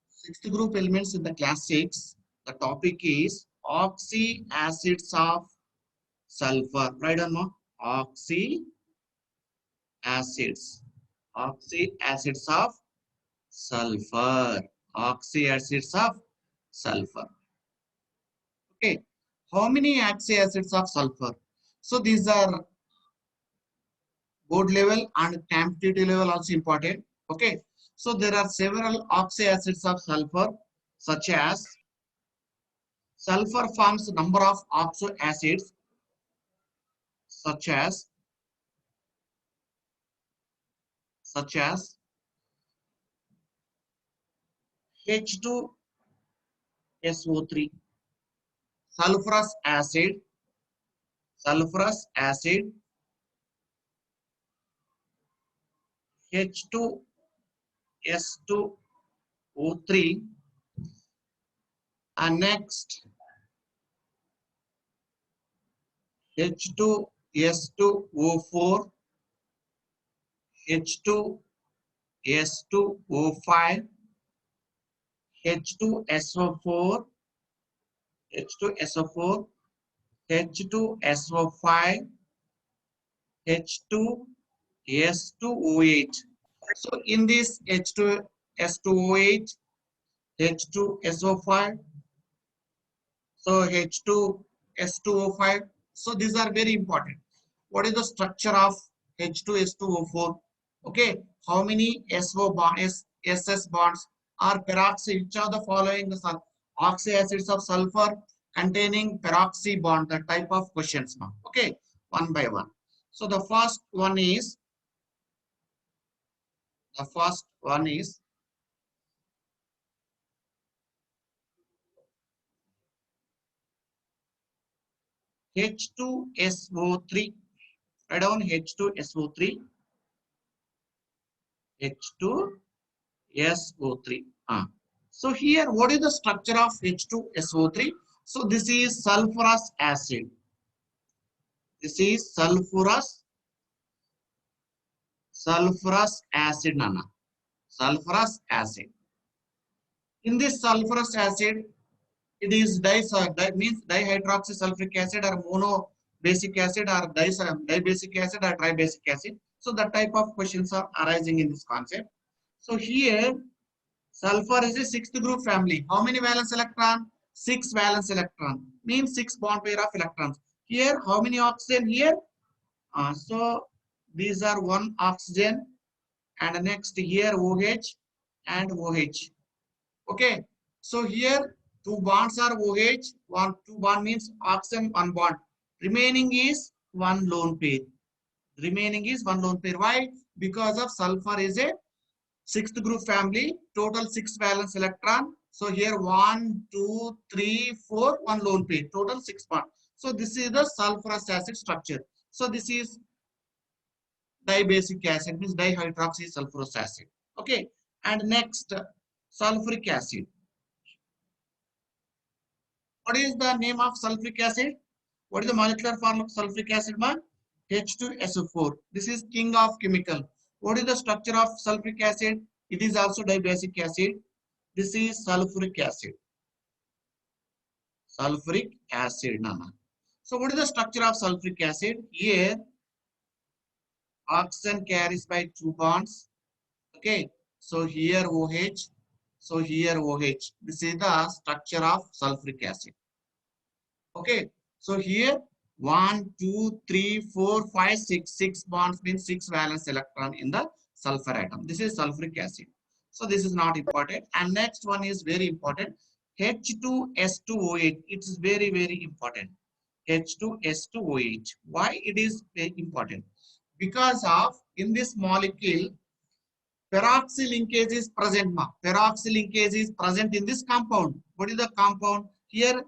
Sixth group elements in the class 6. The topic is oxy acids of sulfur. Right or no? Oxy acids. Oxy acids of sulfur. Oxy acids of sulfur. Okay. How many oxy acids of sulfur? So these are board level and quantitative level also important. Okay. So there are several oxy acids of sulfur such as sulfur forms number of oxo acids such as such as H2SO3, sulfurous acid, sulfurous acid, H2S2O3, and next H2S2O4, H2S2O5, H2SO4, H2SO4, H2SO5, H2S2O8. So in this H2S2O8, H2SO5, so H2S2O5. So these are very important. What is the structure of H2S2O4? Okay, how many SS bonds are peroxy? Which of the following oxy acids of sulfur containing peroxy bond? The type of questions now. Okay, one by one. So the first one is H2SO3. Write down H2SO3. H2SO3. So here, what is the structure of H2SO3? So this is sulfurous acid. This is sulfurous acid, Nana. Sulfurous acid. In this sulfurous acid, it is that means dihydroxysulfuric acid or monobasic acid or dibasic acid or tribasic acid. So that type of questions are arising in this concept. So here, sulfur is a sixth group family. How many valence electron? 6 valence electron. Means 6 bond pair of electrons. Here, how many oxygen here? So these are one oxygen and next here OH and OH. Okay. So here two bonds are OH. Two bond means oxygen, one bond. Remaining is one lone pair. Remaining is one lone pair. Why? Because of sulfur is a sixth group family, total 6 valence electron. So here 1, 2, 3, 4, one lone pair, total 6 bond. So this is the sulfurous acid structure. So this is dibasic acid, means dihydroxy sulfurous acid. Okay. And next, sulfuric acid. What is the name of sulfuric acid? What is the molecular form of sulfuric acid, man? H2SO4. This is king of chemical. What is the structure of sulfuric acid? It is also dibasic acid. This is sulfuric acid. Sulfuric acid, Nana. So what is the structure of sulfuric acid? Here, oxygen carries by 2 bonds. Okay. So here OH. So here OH. This is the structure of sulfuric acid. Okay. So here 1, 2, 3, 4, 5, 6. 6 bonds means 6 valence electron in the sulfur atom. This is sulfuric acid. So this is not important. And next one is very important. H2S2O8. It is very, very important. H2S2O8. Why it is very important? Because of in this molecule, peroxy linkage is present. Peroxy linkage is present in this compound. What is the compound? Here,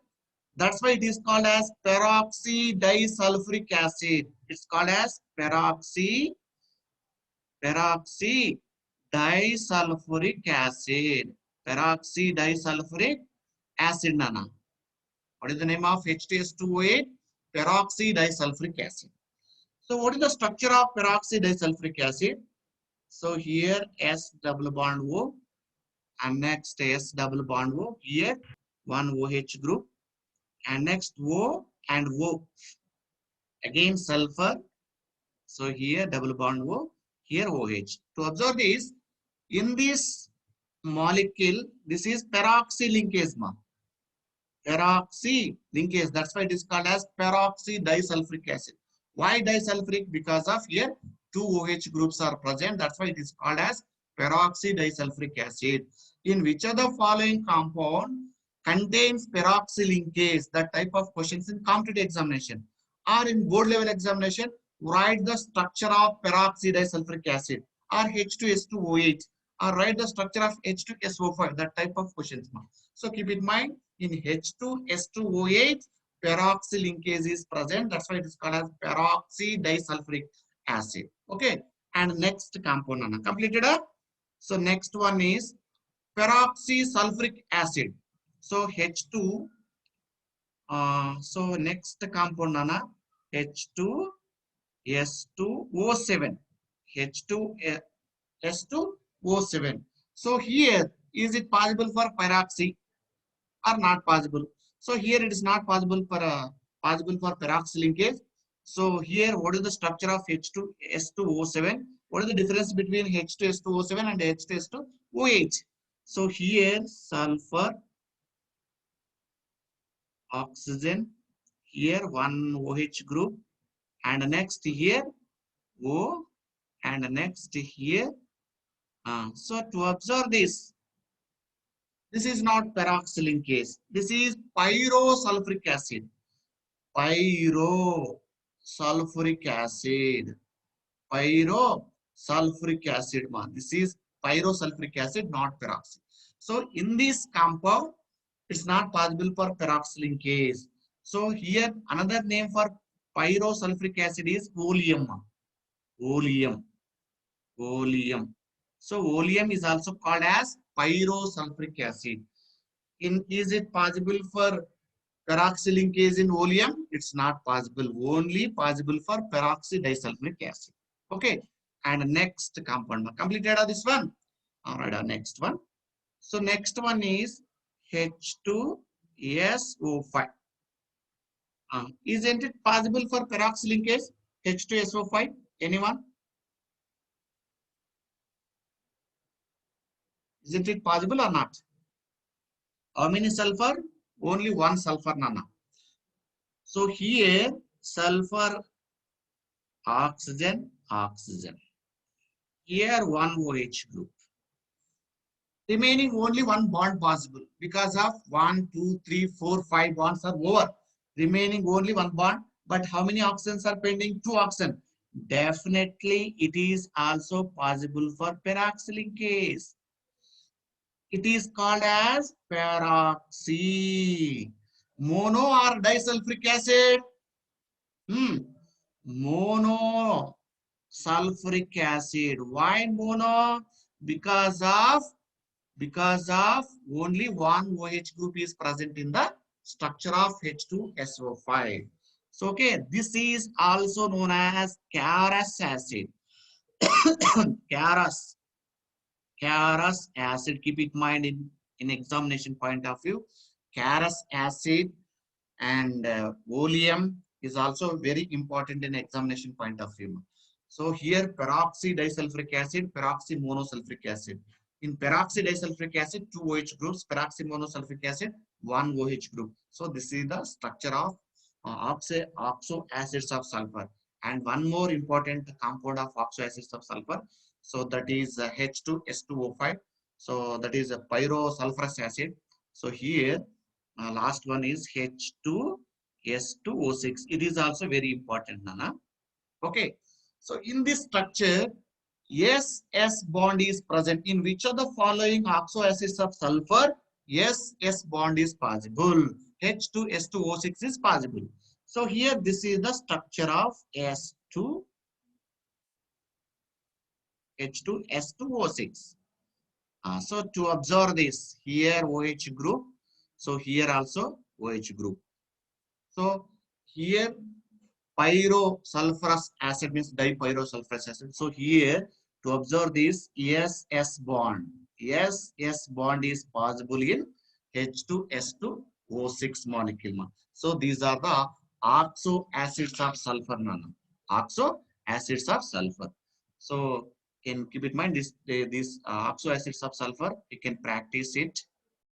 that's why it is called as peroxy disulfuric acid. It's called as peroxy disulfuric acid. Peroxy disulfuric acid, Nana. What is the name of H2S2O8? Peroxy disulfuric acid. So what is the structure of peroxy disulfuric acid? So here S double bond O, and next S double bond O. Here one OH group, and next O and O. Again sulfur. So here double bond O, here OH. To observe this, in this molecule, this is peroxy linkage. Peroxy linkage. That's why it is called as peroxy disulfuric acid. Why disulfuric? Because of here two OH groups are present. That's why it is called as peroxy disulfuric acid. In which of the following compound contains peroxy linkage? That type of questions in competitive examination or in board level examination. Write the structure of peroxy disulfuric acid or H2S2OH, or write the structure of H2SO5. That type of questions. So keep in mind, in H2S2OH, peroxy linkage is present. That's why it is called as peroxy disulfuric acid. Okay. And next compound, Anna. Completed? So next one is peroxy sulfuric acid. So H2. So next compound, Anna. H2S2O7. H2S2O7. So here, is it possible for peroxy or not possible? So here it is not possible for peroxy linkage. So here, what is the structure of H2S2O7? What is the difference between H2S2O7 and H2S2OH? So here sulfur, oxygen, here one OH group, and next here O, and next here. So to observe this, this is not peroxy linkage. This is pyrosulfuric acid. Pyrosulfuric acid. Pyrosulfuric acid. This is pyrosulfuric acid, not peroxy. So in this compound, it's not possible for peroxy linkage. So here another name for pyrosulfuric acid is oleum. Oleum. Oleum. So oleum is also called as pyrosulfuric acid. Is it possible for peroxy linkage in oleum? It's not possible. Only possible for peroxy disulfuric acid. Okay. And next compound. Completed this one. All right. Next one. So next one is H2SO5. Isn't it possible for peroxy linkage? H2SO5. Anyone? Isn't it possible or not? How many sulfur? Only one sulfur, Nana. So here sulfur, oxygen, oxygen. Here one OH group. Remaining only one bond possible because of 1, 2, 3, 4, 5 bonds are over. Remaining only one bond. But how many oxygens are pending? 2 oxygen. Definitely it is also possible for peroxy linkage. It is called as peroxy. Mono or disulfuric acid? Mono sulfuric acid. Why mono? Because of only one OH group is present in the structure of H2SO5. So okay, this is also known as Caras acid. Caras acid. Keep it in mind in examination point of view. Caras acid and oleum is also very important in examination point of view. So here peroxy disulfuric acid, peroxy monosulfuric acid. In peroxy disulfuric acid, 2 OH groups, peroxy monosulfuric acid, 1 OH group. So this is the structure of oxo acids of sulfur. And one more important compound of oxo acids of sulfur. So that is H2S2O5. So that is a pyrosulfurous acid. So here last one is H2S2O6. It is also very important, Nana. Okay. So in this structure, S bond is present. In which of the following oxo acids of sulfur, S bond is possible? H2S2O6 is possible. So here this is the structure of H2S2O6. So to observe this, here OH group. So here also OH group. So here pyrosulfurous acid means dipyrosulfurous acid. So here to observe this S bond. S bond is possible in H2S2O6 molecule. So these are the oxo acids of sulfur. Oxo acids of sulfur. So can keep in mind this oxo acids of sulfur. You can practice it